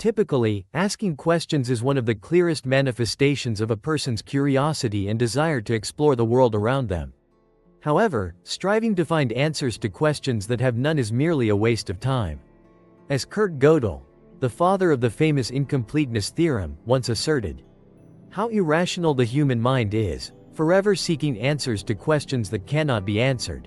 Typically, asking questions is one of the clearest manifestations of a person's curiosity and desire to explore the world around them. However, striving to find answers to questions that have none is merely a waste of time. As Kurt Gödel, the father of the famous incompleteness theorem, once asserted, "How irrational the human mind is, forever seeking answers to questions that cannot be answered,"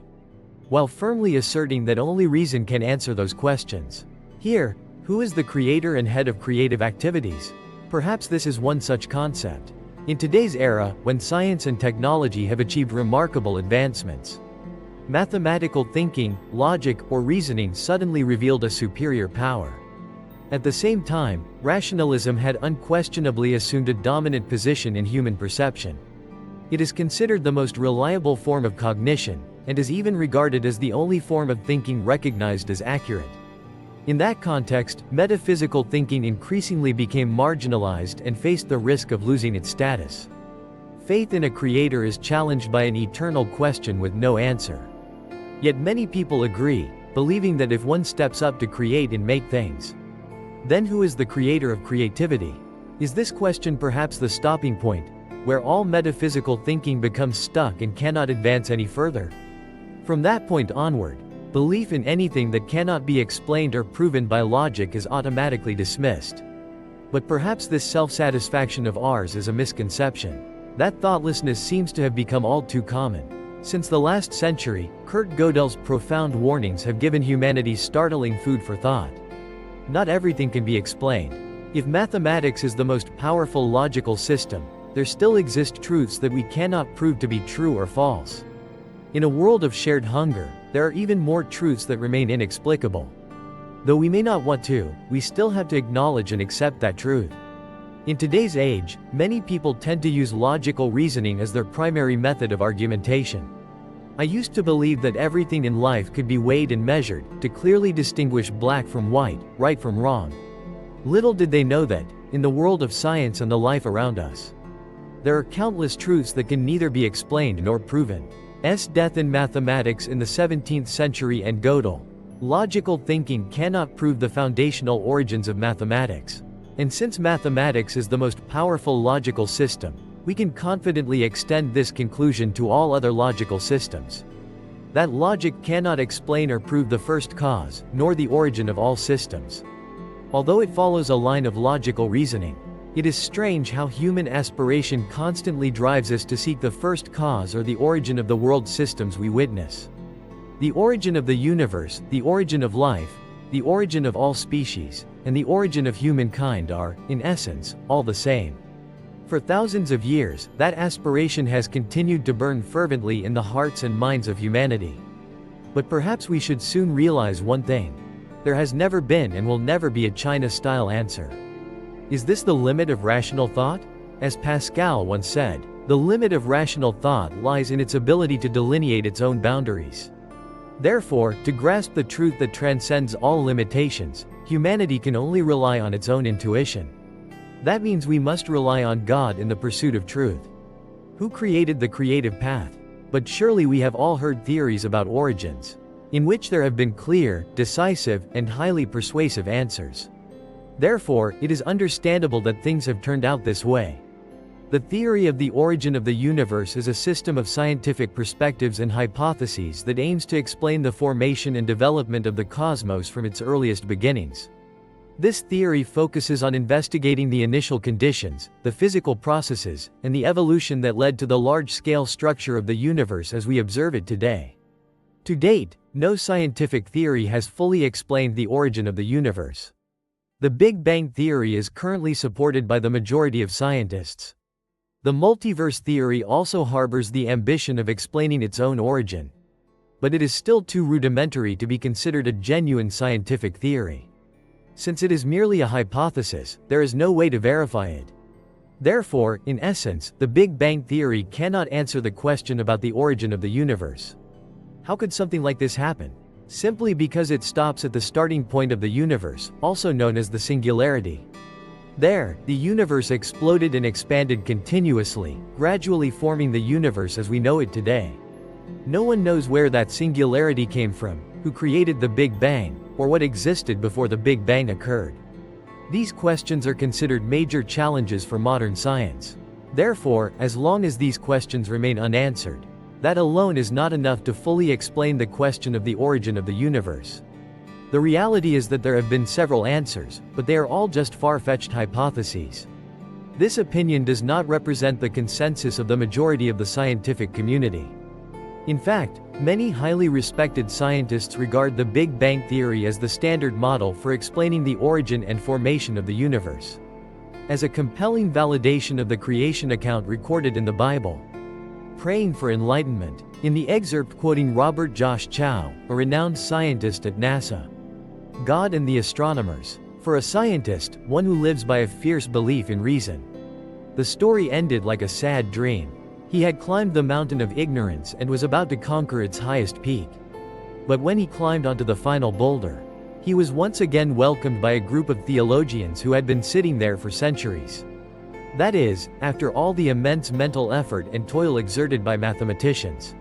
while firmly asserting that only reason can answer those questions. Here, who is the creator and head of creative activities? Perhaps this is one such concept. In today's era, when science and technology have achieved remarkable advancements, mathematical thinking, logic, or reasoning suddenly revealed a superior power. At the same time, rationalism had unquestionably assumed a dominant position in human perception. It is considered the most reliable form of cognition, and is even regarded as the only form of thinking recognized as accurate. In that context, metaphysical thinking increasingly became marginalized and faced the risk of losing its status. Faith in a creator is challenged by an eternal question with no answer. Yet many people agree, believing that if one steps up to create and make things, then who is the creator of creativity? Is this question perhaps the stopping point, where all metaphysical thinking becomes stuck and cannot advance any further? From that point onward, belief in anything that cannot be explained or proven by logic is automatically dismissed. But perhaps this self-satisfaction of ours is a misconception. That thoughtlessness seems to have become all too common. Since the last century, Kurt Gödel's profound warnings have given humanity startling food for thought. Not everything can be explained. If mathematics is the most powerful logical system, there still exist truths that we cannot prove to be true or false. In a world of shared hunger, there are even more truths that remain inexplicable. Though we may not want to, we still have to acknowledge and accept that truth. In today's age, many people tend to use logical reasoning as their primary method of argumentation. I used to believe that everything in life could be weighed and measured, to clearly distinguish black from white, right from wrong. Little did they know that, in the world of science and the life around us, there are countless truths that can neither be explained nor proven. Death in mathematics in the 17th century and Gödel. Logical thinking cannot prove the foundational origins of mathematics. And since mathematics is the most powerful logical system, we can confidently extend this conclusion to all other logical systems. That logic cannot explain or prove the first cause, nor the origin of all systems. Although it follows a line of logical reasoning, it is strange how human aspiration constantly drives us to seek the first cause or the origin of the world systems we witness. The origin of the universe, the origin of life, the origin of all species, and the origin of humankind are, in essence, all the same. For thousands of years, that aspiration has continued to burn fervently in the hearts and minds of humanity. But perhaps we should soon realize one thing. There has never been and will never be a China-style answer. Is this the limit of rational thought? As Pascal once said, the limit of rational thought lies in its ability to delineate its own boundaries. Therefore, to grasp the truth that transcends all limitations, humanity can only rely on its own intuition. That means we must rely on God in the pursuit of truth. Who created the creative path? But surely we have all heard theories about origins, in which there have been clear, decisive, and highly persuasive answers. Therefore, it is understandable that things have turned out this way. The theory of the origin of the universe is a system of scientific perspectives and hypotheses that aims to explain the formation and development of the cosmos from its earliest beginnings. This theory focuses on investigating the initial conditions, the physical processes, and the evolution that led to the large-scale structure of the universe as we observe it today. To date, no scientific theory has fully explained the origin of the universe. The Big Bang theory is currently supported by the majority of scientists. The multiverse theory also harbors the ambition of explaining its own origin. But it is still too rudimentary to be considered a genuine scientific theory. Since it is merely a hypothesis, there is no way to verify it. Therefore, in essence, the Big Bang theory cannot answer the question about the origin of the universe. How could something like this happen? Simply because it stops at the starting point of the universe, also known as the singularity. There, the universe exploded and expanded continuously, gradually forming the universe as we know it today. No one knows where that singularity came from, who created the Big Bang, or what existed before the Big Bang occurred. These questions are considered major challenges for modern science. Therefore, as long as these questions remain unanswered, that alone is not enough to fully explain the question of the origin of the universe. The reality is that there have been several answers, but they are all just far-fetched hypotheses. This opinion does not represent the consensus of the majority of the scientific community. In fact, many highly respected scientists regard the Big Bang theory as the standard model for explaining the origin and formation of the universe, as a compelling validation of the creation account recorded in the Bible. Praying for enlightenment. In the excerpt quoting Robert Josh Chow, a renowned scientist at NASA. God and the astronomers. For a scientist, one who lives by a fierce belief in reason. The story ended like a sad dream. He had climbed the mountain of ignorance and was about to conquer its highest peak. But when he climbed onto the final boulder, he was once again welcomed by a group of theologians who had been sitting there for centuries. That is, after all the immense mental effort and toil exerted by mathematicians.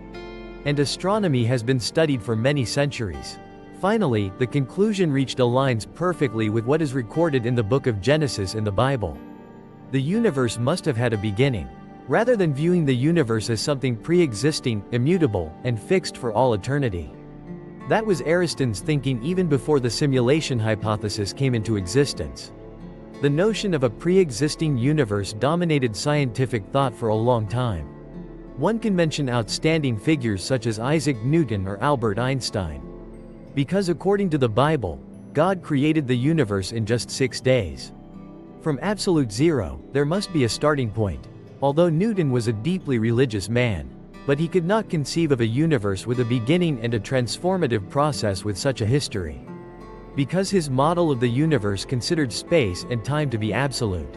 And astronomy has been studied for many centuries. Finally, the conclusion reached aligns perfectly with what is recorded in the book of Genesis in the Bible. The universe must have had a beginning. Rather than viewing the universe as something pre-existing, immutable, and fixed for all eternity. That was Aristotle's thinking even before the simulation hypothesis came into existence. The notion of a pre-existing universe dominated scientific thought for a long time. One can mention outstanding figures such as Isaac Newton or Albert Einstein. Because according to the Bible, God created the universe in just 6 days. From absolute zero, there must be a starting point. Although Newton was a deeply religious man, but he could not conceive of a universe with a beginning and a transformative process with such a history. Because his model of the universe considered space and time to be absolute.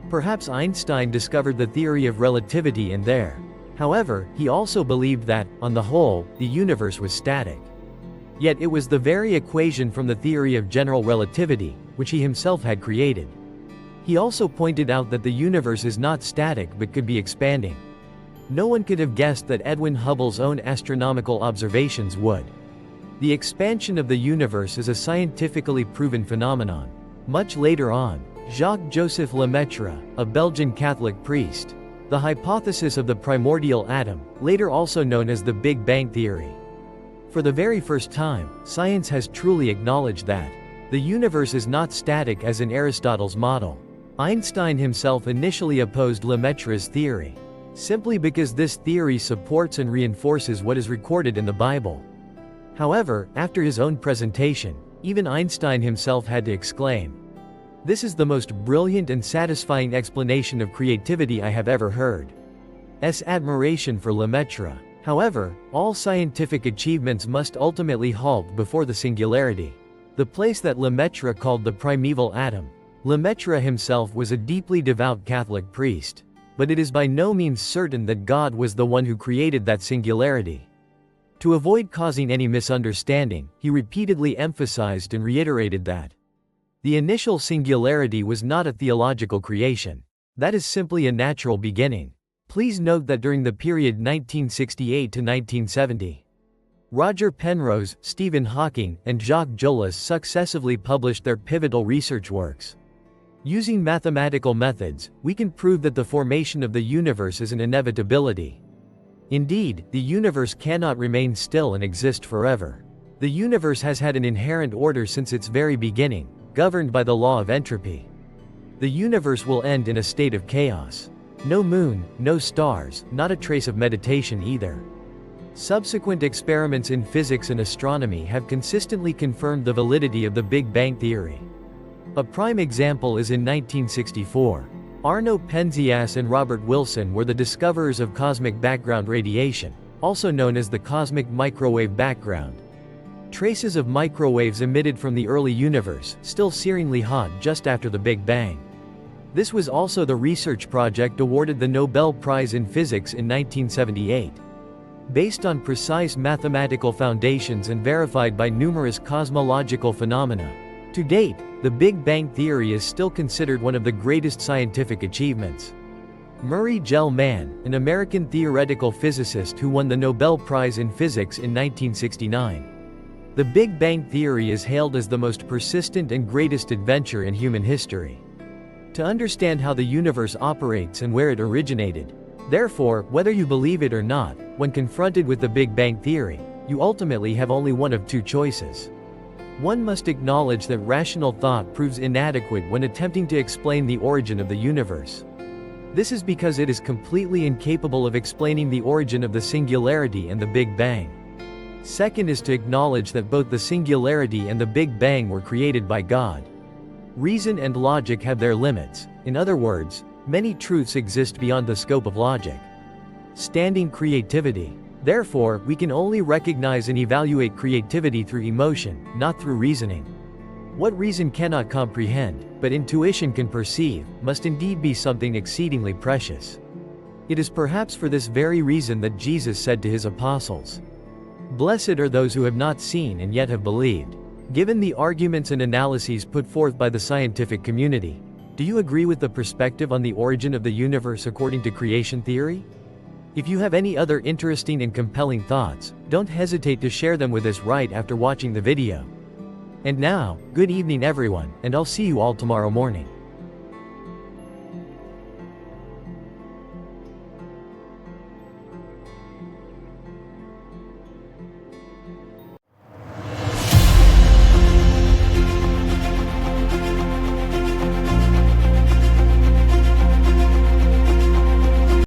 Perhaps Einstein discovered the theory of relativity in there. However, he also believed that, on the whole, the universe was static. Yet it was the very equation from the theory of general relativity, which he himself had created. He also pointed out that the universe is not static but could be expanding. No one could have guessed that Edwin Hubble's own astronomical observations would. The expansion of the universe is a scientifically proven phenomenon. Much later on, Jacques-Joseph Lemaitre, a Belgian Catholic priest, the hypothesis of the primordial atom, later also known as the Big Bang theory. For the very first time, science has truly acknowledged that the universe is not static as in Aristotle's model. Einstein himself initially opposed Lemaitre's theory, simply because this theory supports and reinforces what is recorded in the Bible. However, after his own presentation, even Einstein himself had to exclaim, "This is the most brilliant and satisfying explanation of creativity I have ever heard." Admiration for Lemaitre. However, all scientific achievements must ultimately halt before the singularity, the place that Lemaitre called the primeval atom. Lemaitre himself was a deeply devout Catholic priest, but it is by no means certain that God was the one who created that singularity. To avoid causing any misunderstanding, he repeatedly emphasized and reiterated that the initial singularity was not a theological creation. That is simply a natural beginning. Please note that during the period 1968 to 1970, Roger Penrose, Stephen Hawking, and Jacques Jolas successively published their pivotal research works. Using mathematical methods, we can prove that the formation of the universe is an inevitability. Indeed, the universe cannot remain still and exist forever. The universe has had an inherent order since its very beginning, governed by the law of entropy. The universe will end in a state of chaos. No moon, no stars, not a trace of meditation either. Subsequent experiments in physics and astronomy have consistently confirmed the validity of the Big Bang theory. A prime example is in 1964. Arno Penzias and Robert Wilson were the discoverers of cosmic background radiation, also known as the cosmic microwave background. Traces of microwaves emitted from the early universe, still searingly hot just after the Big Bang. This was also the research project awarded the Nobel Prize in Physics in 1978. Based on precise mathematical foundations and verified by numerous cosmological phenomena. To date, the Big Bang theory is still considered one of the greatest scientific achievements. Murray Gell-Mann, an American theoretical physicist who won the Nobel Prize in Physics in 1969, The Big Bang Theory is hailed as the most persistent and greatest adventure in human history. To understand how the universe operates and where it originated, therefore, whether you believe it or not, when confronted with the Big Bang Theory, you ultimately have only one of two choices. One must acknowledge that rational thought proves inadequate when attempting to explain the origin of the universe. This is because it is completely incapable of explaining the origin of the singularity and the Big Bang. Second is to acknowledge that both the singularity and the Big Bang were created by God. Reason and logic have their limits. In other words, many truths exist beyond the scope of logic. Standing creativity. Therefore, we can only recognize and evaluate creativity through emotion, not through reasoning. What reason cannot comprehend, but intuition can perceive, must indeed be something exceedingly precious. It is perhaps for this very reason that Jesus said to his apostles, "Blessed are those who have not seen and yet have believed." Given the arguments and analyses put forth by the scientific community, do you agree with the perspective on the origin of the universe according to creation theory? If you have any other interesting and compelling thoughts, don't hesitate to share them with us right after watching the video. And now, good evening everyone, and I'll see you all tomorrow morning.